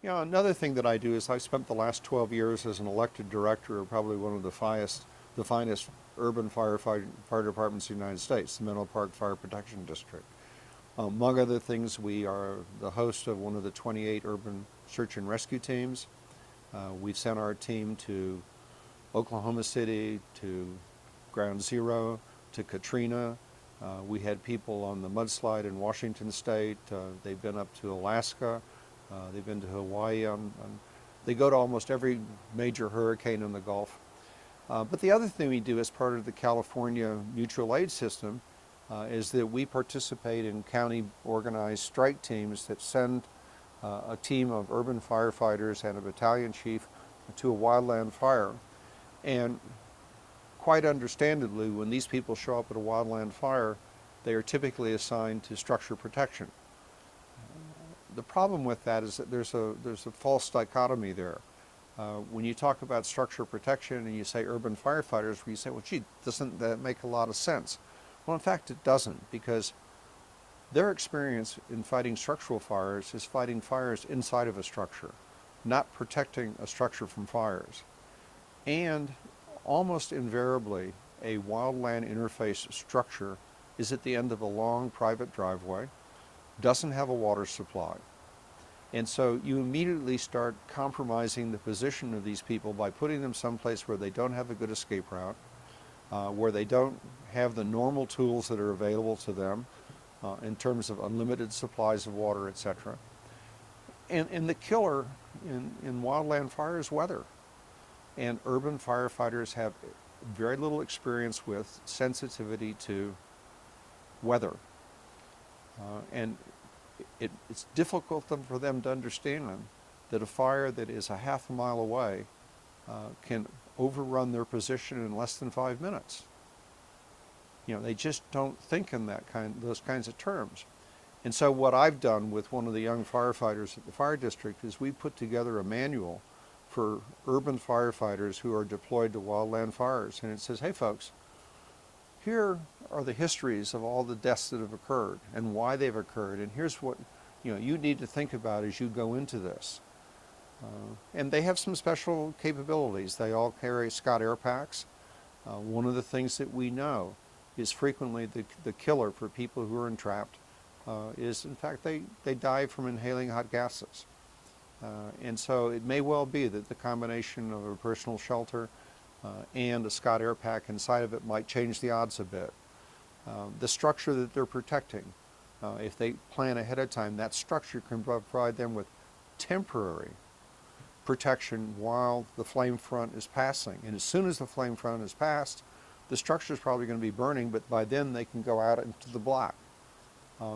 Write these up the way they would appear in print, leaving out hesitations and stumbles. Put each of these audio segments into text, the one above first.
Another thing that I do is I spent the last 12 years as an elected director of probably one of the finest urban fire departments in the United States, the Menlo Park Fire Protection District. Among other things, we are the host of one of the 28 urban search and rescue teams. We've sent our team to Oklahoma City, to Ground Zero, to Katrina. We had people on the mudslide in Washington State. They've been up to Alaska. They've been to Hawaii. They go to almost every major hurricane in the Gulf. But the other thing we do as part of the California mutual aid system is that we participate in county organized strike teams that send a team of urban firefighters and a battalion chief to a wildland fire. And quite understandably, when these people show up at a wildland fire, they are typically assigned to structure protection. The problem with that is that there's a false dichotomy there. When you talk about structure protection and you say urban firefighters, you say, well, gee, doesn't that make a lot of sense? Well, in fact, it doesn't, because their experience in fighting structural fires is fighting fires inside of a structure, not protecting a structure from fires. And almost invariably, a wildland interface structure is at the end of a long private driveway, doesn't have a water supply. And so you immediately start compromising the position of these people by putting them someplace where they don't have a good escape route, where they don't have the normal tools that are available to them in terms of unlimited supplies of water, etc. And the killer in wildland fire is weather. And urban firefighters have very little experience with sensitivity to weather. And it's difficult for them to understand that a fire that is a half a mile away can overrun their position in less than 5 minutes. They just don't think in those kinds of terms. And so what I've done with one of the young firefighters at the fire district is we put together a manual for urban firefighters who are deployed to wildland fires. And it says, hey folks, here are the histories of all the deaths that have occurred and why they've occurred, and here's what you need to think about as you go into this. And they have some special capabilities. They all carry Scott air packs. One of the things that we know is frequently the killer for people who are entrapped is, in fact, they die from inhaling hot gases. And so it may well be that the combination of a personal shelter and a Scott air pack inside of it might change the odds a bit. The structure that they're protecting, if they plan ahead of time, that structure can provide them with temporary protection while the flame front is passing. And as soon as the flame front is passed, the structure is probably going to be burning, but by then they can go out into the black.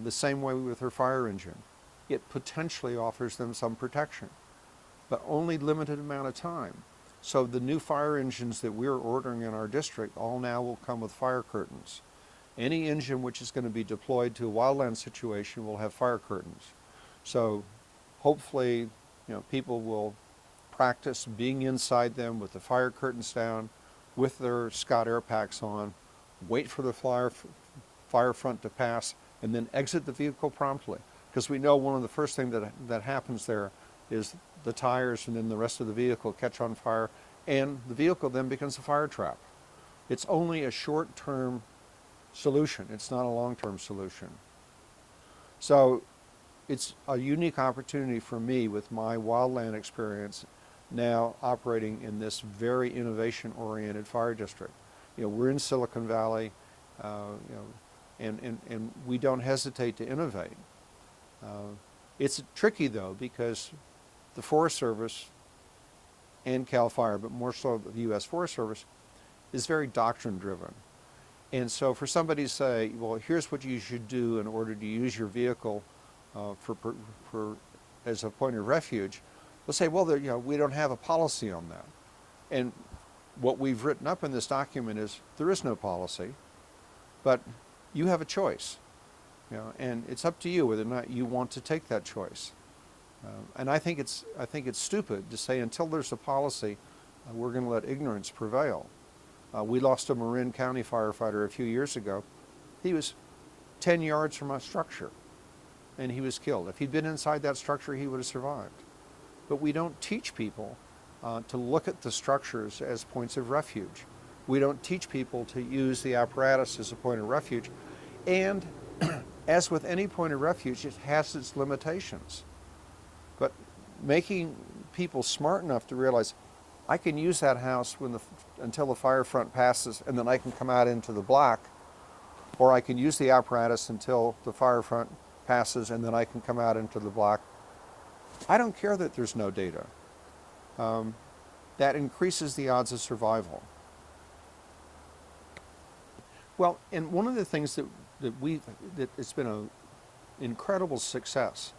The same way with their fire engine. It potentially offers them some protection, but only limited amount of time. So the new fire engines that we're ordering in our district all now will come with fire curtains. Any engine which is going to be deployed to a wildland situation will have fire curtains. So hopefully, people will practice being inside them with the fire curtains down, with their Scott air packs on, wait for the fire front to pass, and then exit the vehicle promptly. Because we know one of the first things that happens there is the tires and then the rest of the vehicle catch on fire, and the vehicle then becomes a fire trap. It's only a short-term solution. It's not a long-term solution. So it's a unique opportunity for me with my wildland experience now operating in this very innovation-oriented fire district. We're in Silicon Valley, and we don't hesitate to innovate. It's tricky though, because the Forest Service and CAL FIRE, but more so the U.S. Forest Service, is very doctrine driven. And so for somebody to say, well, here's what you should do in order to use your vehicle as a point of refuge, they'll say, well, we don't have a policy on that. And what we've written up in this document is there is no policy, but you have a choice. And it's up to you whether or not you want to take that choice. And I think it's stupid to say until there's a policy, we're going to let ignorance prevail. We lost a Marin County firefighter a few years ago. He was 10 yards from a structure, and he was killed. If he'd been inside that structure, he would have survived. but we don't teach people to look at the structures as points of refuge. We don't teach people to use the apparatus as a point of refuge. And as with any point of refuge, it has its limitations. But making people smart enough to realize I can use that house until the fire front passes, and then I can come out into the black, or I can use the apparatus until the fire front passes, and then I can come out into the black. I don't care that there's no data. That increases the odds of survival. Well, and one of the things that it's been an incredible success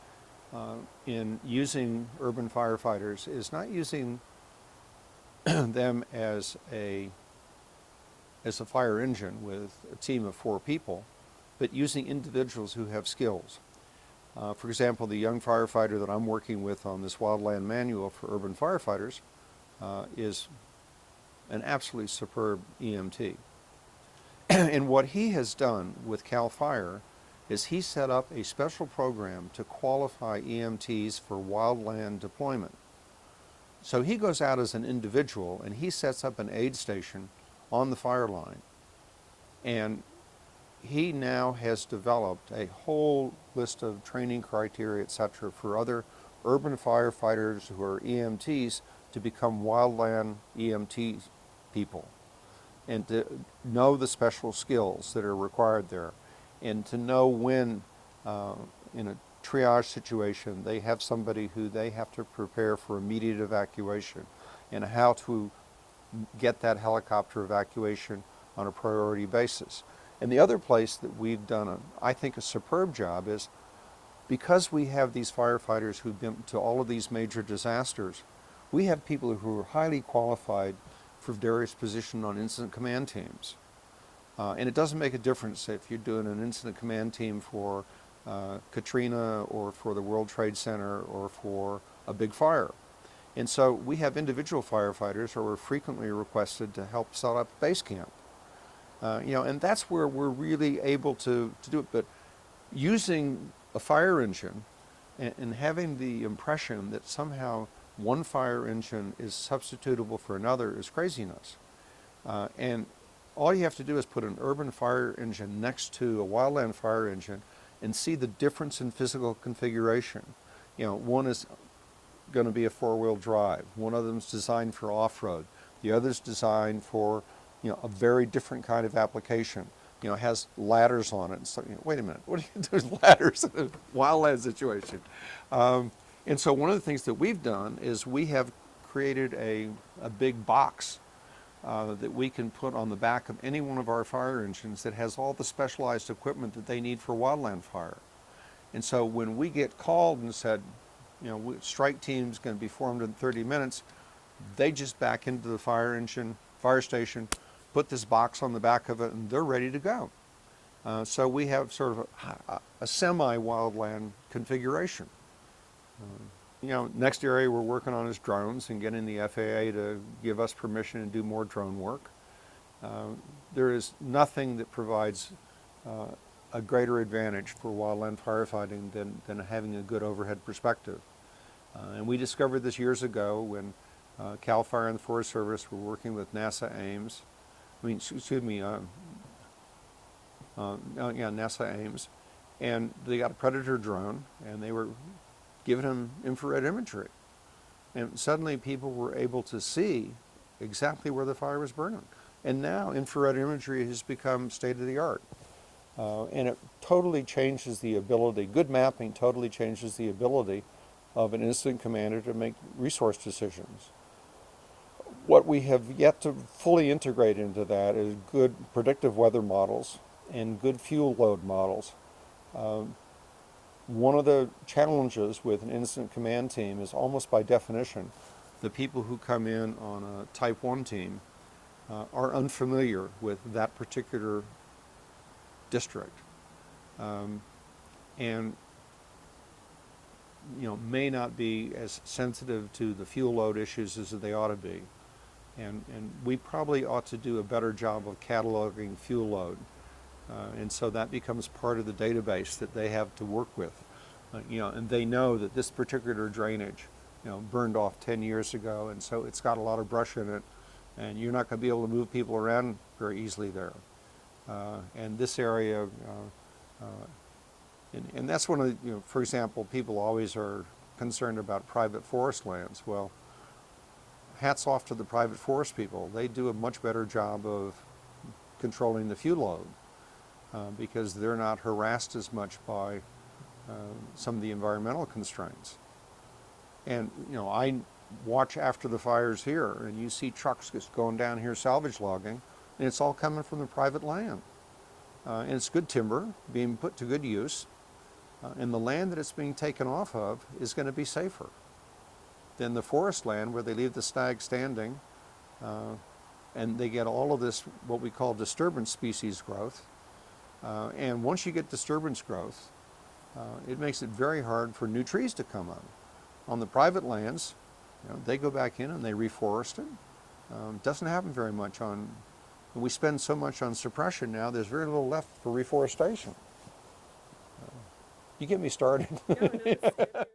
in using urban firefighters is not using them as a fire engine with a team of 4 people, but using individuals who have skills. For example, the young firefighter that I'm working with on this Wildland manual for urban firefighters is an absolutely superb EMT. And what he has done with CAL FIRE is he set up a special program to qualify EMTs for wildland deployment. So he goes out as an individual and he sets up an aid station on the fire line. And he now has developed a whole list of training criteria, etc., for other urban firefighters who are EMTs to become wildland EMT people, and to know the special skills that are required there, and to know when in a triage situation they have somebody who they have to prepare for immediate evacuation, and how to get that helicopter evacuation on a priority basis. And the other place that we've done, I think, a superb job is because we have these firefighters who've been to all of these major disasters, we have people who are highly qualified for various positions on incident command teams. And it doesn't make a difference if you're doing an incident command team for Katrina or for the World Trade Center or for a big fire. And so we have individual firefighters who are frequently requested to help set up base camp. And that's where we're really able to do it. But using a fire engine and having the impression that somehow one fire engine is substitutable for another is craziness. And all you have to do is put an urban fire engine next to a wildland fire engine and see the difference in physical configuration. One is going to be a 4-wheel drive. One of them is designed for off-road. The other's designed for a very different kind of application. Has ladders on it. So, wait a minute, what do you do with ladders in a wildland situation? And so one of the things that we've done is we have created a big box that we can put on the back of any one of our fire engines that has all the specialized equipment that they need for wildland fire. And so when we get called and said, strike team's going to be formed in 30 minutes, they just back into the fire station, put this box on the back of it, and they're ready to go. So we have sort of a semi-wildland configuration. Next area we're working on is drones and getting the FAA to give us permission to do more drone work. There is nothing that provides a greater advantage for wildland firefighting than having a good overhead perspective. And we discovered this years ago when CAL FIRE and the Forest Service were working with NASA Ames. NASA Ames, and they got a Predator drone, and they were giving them infrared imagery. And suddenly people were able to see exactly where the fire was burning. And now infrared imagery has become state of the art. And it totally changes the ability, good mapping totally changes the ability of an incident commander to make resource decisions. What we have yet to fully integrate into that is good predictive weather models and good fuel load models. One of the challenges with an incident command team is almost by definition, the people who come in on a Type 1 team are unfamiliar with that particular district. And may not be as sensitive to the fuel load issues as they ought to be. And we probably ought to do a better job of cataloging fuel load. And so that becomes part of the database that they have to work with. And they know that this particular drainage burned off 10 years ago, and so it's got a lot of brush in it, and you're not going to be able to move people around very easily there. And this area, and that's one of the, for example, people always are concerned about private forest lands. Well, hats off to the private forest people. They do a much better job of controlling the fuel load because they're not harassed as much by some of the environmental constraints. And I watch after the fires here, and you see trucks just going down here salvage logging, and it's all coming from the private land. And it's good timber being put to good use, and the land that it's being taken off of is going to be safer than the forest land where they leave the stag standing, and they get all of this, what we call disturbance species growth. And once you get disturbance growth, it makes it very hard for new trees to come up. On the private lands, they go back in and they reforest it. Doesn't happen very much on, we spend so much on suppression now, there's very little left for reforestation. You get me started. No, no, it's good.